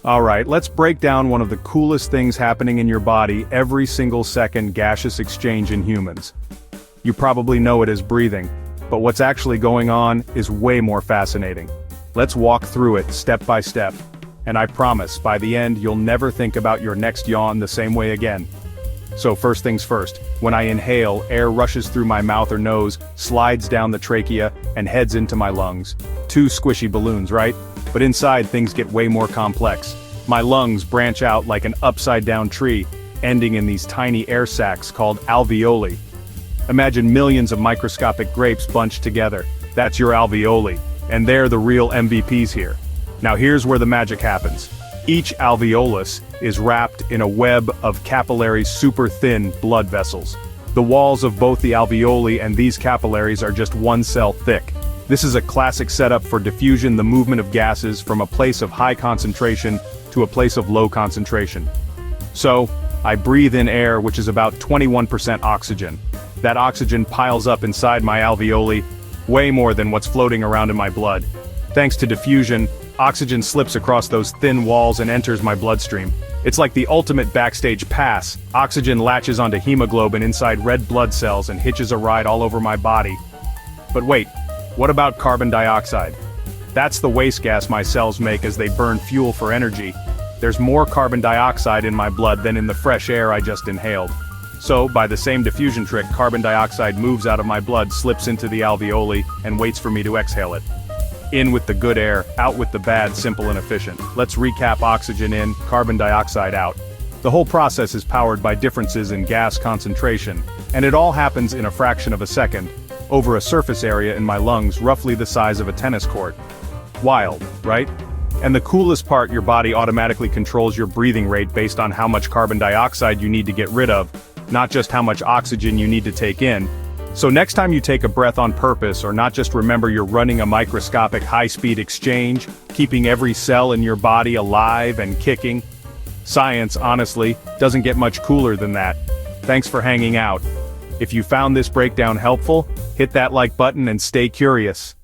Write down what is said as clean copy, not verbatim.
Alright, let's break down one of the coolest things happening in your body every single second: gaseous exchange in humans. You probably know it as breathing, but what's actually going on is way more fascinating. Let's walk through it step by step, and I promise, by the end you'll never think about your next yawn the same way again. So first things first, when I inhale, air rushes through my mouth or nose, slides down the trachea, and heads into my lungs. Two squishy balloons, right? But inside things get way more complex. My lungs branch out like an upside-down tree, ending in these tiny air sacs called alveoli. Imagine millions of microscopic grapes bunched together. That's your alveoli, and they're the real MVPs here. Now here's where the magic happens. Each alveolus is wrapped in a web of capillary super-thin blood vessels. The walls of both the alveoli and these capillaries are just 1 cell thick. This is a classic setup for diffusion, the movement of gases from a place of high concentration to a place of low concentration. So, I breathe in air which is about 21% oxygen. That oxygen piles up inside my alveoli, way more than what's floating around in my blood. Thanks to diffusion, oxygen slips across those thin walls and enters my bloodstream. It's like the ultimate backstage pass. Oxygen latches onto hemoglobin inside red blood cells and hitches a ride all over my body. But wait, what about carbon dioxide? That's the waste gas my cells make as they burn fuel for energy. There's more carbon dioxide in my blood than in the fresh air I just inhaled. So, by the same diffusion trick, carbon dioxide moves out of my blood, slips into the alveoli, and waits for me to exhale it. In with the good air, out with the bad, simple and efficient. Let's recap: oxygen in, carbon dioxide out. The whole process is powered by differences in gas concentration, and it all happens in a fraction of a second, over a surface area in my lungs roughly the size of a tennis court. Wild, right? And the coolest part, your body automatically controls your breathing rate based on how much carbon dioxide you need to get rid of, not just how much oxygen you need to take in. So next time you take a breath on purpose, or not, just remember you're running a microscopic high-speed exchange, keeping every cell in your body alive and kicking. Science, honestly, doesn't get much cooler than that. Thanks for hanging out. If you found this breakdown helpful, hit that like button and stay curious.